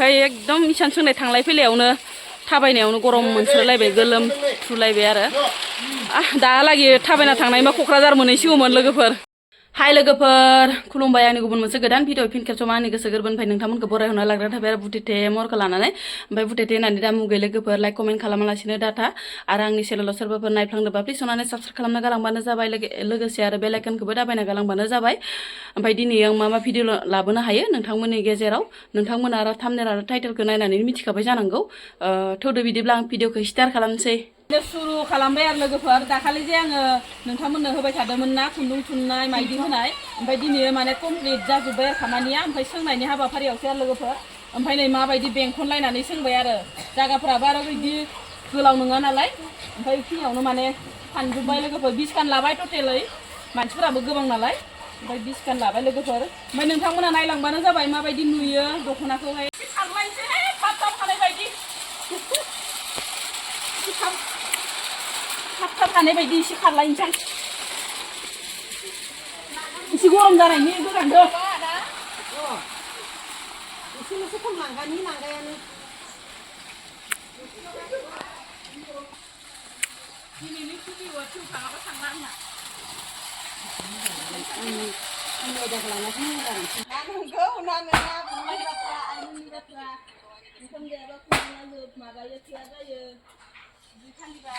एकदम इसान सोंनाय थांलाय फैलायावनो थाबायनायावनो गरम मोनसोलायबाय गोलोम थुलायबाय आरो दाहालागै थाबायना थांनायबा क'क्राझार मोनहैसिगौमोन लोगोफोर हाय लोगोफोर खुलुमबाय आंनि गुबुन मोनसे गोदान भिडिअ फिन खेबसमा आंनि गोसो गोरबोनिफ्राय नोंथांमोनखौ बरायहरना लाग्रा थाबाय आरो बुथेथे महरखौ लानानै ओमफ्राय बुथेथे होननानै दा मुगै लोगोफोर लाइक कमेन्ट खालामालासिनो डाटा आरो आंनि चेनेलाव सोरबाफोर नायफ्लांदोंबा प्लिज अननानै साबस्क्राइब खालामना गालांबानो जाबाय लोगोसे आरो बेल आइकनखौबो दाबायना गालांबानो जाबाय ओमफ्राय दिनै आं मा भिडिअ लाबोनो हायो नोंथांमोननि गेजेराव नोंथांमोना आरो थाम्बनेल आरो टाइटेलखौ नायनानै मिथिखाबाय जानांगौ थौदो बिदिब्ला आं भिडिअखौ स्टार्ट खालामनोसै सुरु खालामबाय आरो लोगोफोर दाखालि जे आङो नोंथांमोननो होबाय थादोंमोन ना खुन्दुं थुननाय माइदि होनाय ओमफ्राय दिनै माने कमप्लिट जाजोब्बाय आरो खामानिया ओमफ्राय सोंनायनि हाबाफारियावसो आरो लोगोफोर ओमफ्राय नै माबायदि बेंखनलायनानै सोंबाय आरो जायगाफोराबो आरो बिदि गोलाव नङा नालाय ओमफ्राय बेखिनियावनो माने फानजोब्बाय लोगोफोर 20 खान लाबाय टटेलै मानसिफोराबो गोबां नालाय ओमफ्राय 20 खान लाबाय लोगोफोर ओमफ्राय नोंथांमोना नायलांबानो जाबाय माबायदि नुयो दख'नाखौहाय थाब थानाय बायदि एसे खारलायनोसै एसे गरम जानायनि गोरानदो एसेल'सो खम लांगानि लांगायानो दिनैनि भिडिअआ थिउ थाङाबा थांला आंना आयदाखौ लानासो मोजां नंगौ ना नङा बुंनाय बाथ्रा आइनि बाथ्रा ओंखाम जायाबा खुंना माबायो थैया जायो खालिबा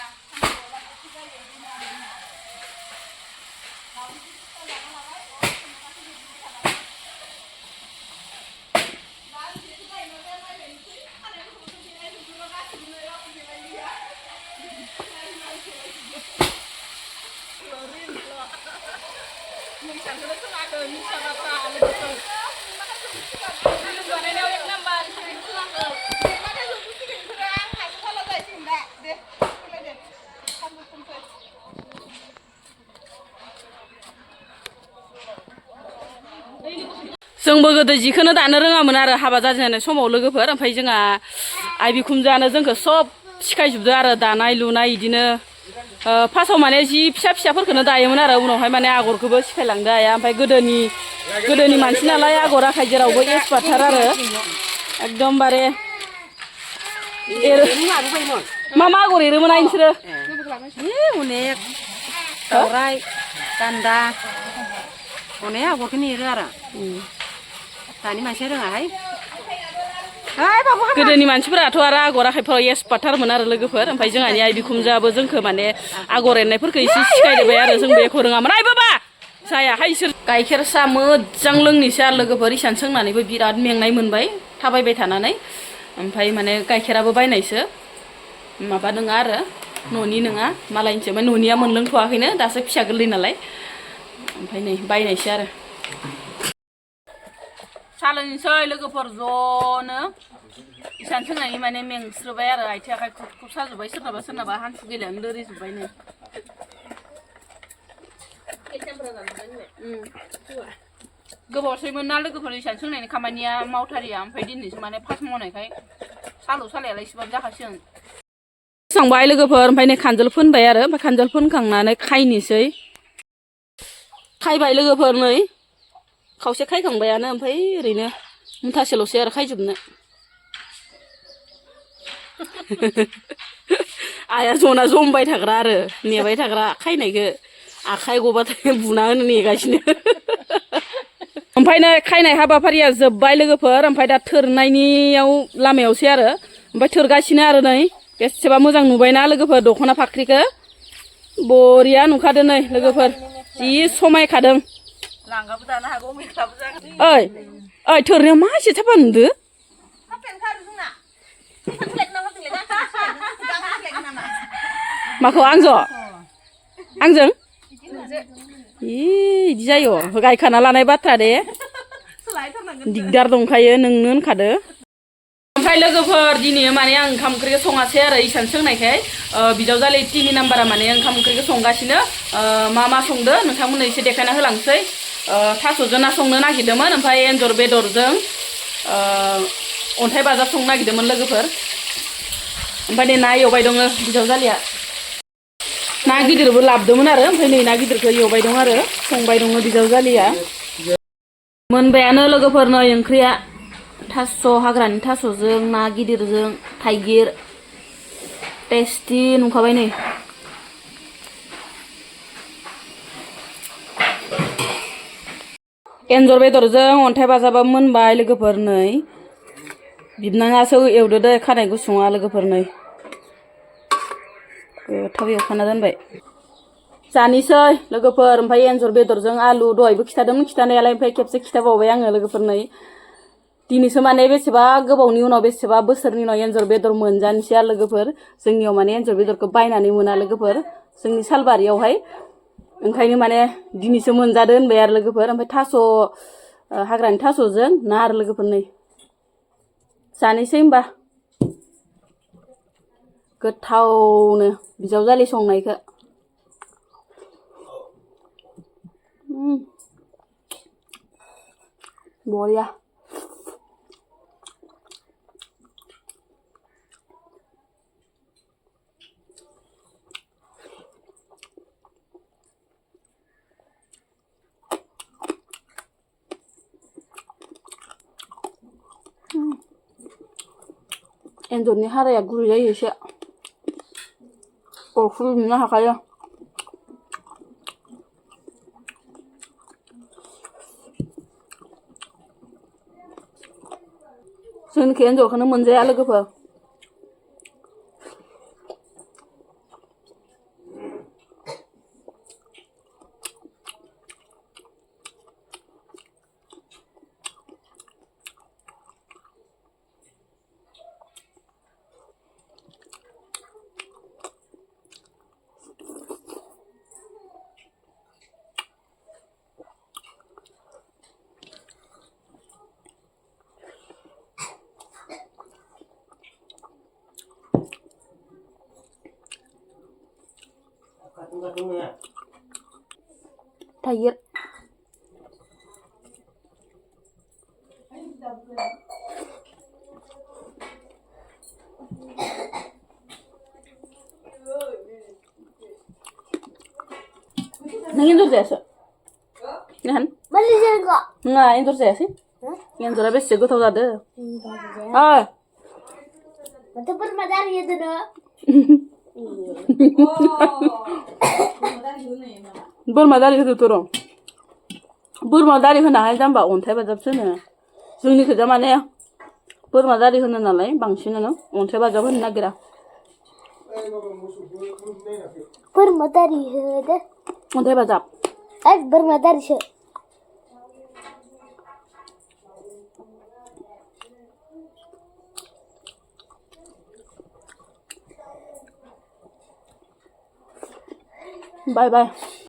जोंबो गोदो जिखौनो दानो रोङामोन आरो हाबा जाजेननाय समाव लोगोफोर ओमफ्राय जोंहा आइ बिखुनजोआनो जोंखौ सब सिखायजोबदो आरो दानाय लुनाय बिदिनो फार्स्टआव माने जि फिसा फिसाफोरखौनो दायोमोन आरो उनावहाय माने आगरखौबो सिखायलांदो आइया ओमफ्राय गोदोनि मानसि नालाय आगर आखाइ जेरावबो एक्सपार्टथार आरो एकदमबारे मा आगर एरोमोन आइ नोंसोरो अनेक दावराइ गान्दा अनेक आगरखौनो एरो आरो दानि मानसिया रोङाहाय गोदोनि मानसिफोराथ' आरो आगर आखाइफ्राव एक्सपार्टथारमोन आरो लोगोफोर ओमफ्राय जोंहानि आइ बिखुनजोआबो जोंखौ माने आगर एरनायफोरखौ एसे सिखायदोबाय आरो जोंबो एख' रोङामोन आइ बाबा जायाहाय इसोर गाइखेर साहा मोजां लोंनोसै आरो लोगोफोर इसान सोंनानैबो बिराद मेंनाय मोनबाय थाबायबाय थानानै ओमफ्राय माने गाइखेराबो बायनायसो माबा नङा आरो न'नि नङा मालायनिसो ओमफ्राय न'निया मोनलोंथ'वाखैनो दासो फिसा गोरलै नालाय ओमफ्राय नै बायनायसो आरो साहा लोंनोसै लोगोफोर ज'नो इसान सोंनायनि माने मेंस्रोबाय आरो आथिं आखाइ खुब साजोब्बाय सोरनाबा हान्थु गेलायानो लोरिजोब्बायनो गोबावसैमोन ना लोगोफोर इसान सोंनायनि खामानिया मावथारिया ओमफ्राय दिनैसो माने फार्स्ट मावनायखाय सालायालाय इसेबाबो जाखासिगोन सांबाय लोगोफोर ओमफ्राय नै खानजल फोनबाय आरो ओमफ्राय खानजल फोनखांनानै खायनोसै खायबाय लोगोफोर नै खावसे खायखांबायानो ओमफ्राय ओरैनो मुथासेल'सै आरो खायजोबनो आइया जना जमबाय थाग्रा आरो नेबाय थाग्रा खायनायखौ आखाइ गबाथाय बुना होनो नेगासिनो ओमफ्राय नै खायनाय हाबाफारिया जोब्बाय लोगोफोर ओमफ्राय दा थोरनायनियाव लामायावसै आरो ओमफ्राय थोरगासिनो आरो नै बेसेबा मोजां नुबायना लोगोफोर दख'ना फाख्रिखौ बरिया नुखादों नै लोगोफोर जि समायखादों लांगाबो दानो हागौ मेख्लाबो जागोन ओइ थोरनायाव मा एसे थाबा नुदो माखौ आंजों इदि जायो गायखाना लानाय बाथ्रा दे दिगदार दंखायो नोंनो होनखादो ओमफ्राय लोगोफोर दिनै माने आं ओंखाम ओंख्रिखौ सङासै आरो इसान सोंनायखाय बिजावजालि 3 नाम्बारा माने ओंखाम ओंख्रिखौ संगासिनो मा संदो नोंथांमोननो एसे देखायना होलांसै थास'जों ना संनो नागिरदोंमोन ओमफ्राय एन्जर बेदरजों अन्थाइ बाजाब संनो नागिरदोंमोन लोगोफोर ओमफ्राय नै ना एवबाय दङ बिजावजालिया ना गिदिरबो लाबोदोंमोन आरो ओमफ्राय नै ना गिदिरखौ एवबाय दं आरो संबाय दङ बिजावजालिया मोनबायानो लोगोफोर नै ओंख्रिया थास' हाग्रानि थास'जों ना गिदिरजों थाइगिर टेस्टि नुखाबाय नै एन्जर बेदरजों अन्थाइ बाजाबा मोनबाय लोगोफोर नै बिबनाङासो एवदो दे खानाय गुसुङा लोगोफोर नै गोथाव एवखाना दोनबाय जानोसै लोगोफोर ओमफ्राय एन्जर बेदरजों आलु दहायबो खिथादोंमोन खिथानायालाय ओमफ्राय खेबसे खिथाबावबाय आङो लोगोफोर नै दिनैसो माने बेसेबा गोबावनि उनाव बेसेबा बोसोरनि उनाव एन्जर बेदर मोनजानोसै आरो लोगोफोर जोंनियाव माने एन्जर बेदरखौ बायनानै मोना लोगोफोर जोंनि सालबारियावहाय ओंखायनो माने दिनैसो मोनजादो होनबाय आरो लोगोफोर ओमफ्राय थास' हाग्रानि थास'जों ना आरो लोगोफोर नै जानोसै होमबा गोथावनो बिजावजालि संनायखौ बरिया एन्जरनि हाराया गुरै जायो एसे अरख्रुबजोबनो हाखायो जोंनिखि एन्जरखौनो मोनजाया लोगोफोर थाइगिर नों एन्जर जायासै नोहान नङा एन्जर जायासै एन्जरा बेसे गोथाव जादो माथो बोरमा दारि होदोनो बोरमा दारि होदोथ' र' बोरमा दारि होनाहाय जाम्बा अन्थाइ बाजाबसो होनो जोंनिखैजा माने बोरमा दारि होनो नालाय बांसिनानो अन्थाइ बाजाब होनो नागिरा बोरमा दारि होदो अन्थाइ बाजाब बोरमा दारिसो बाय बाय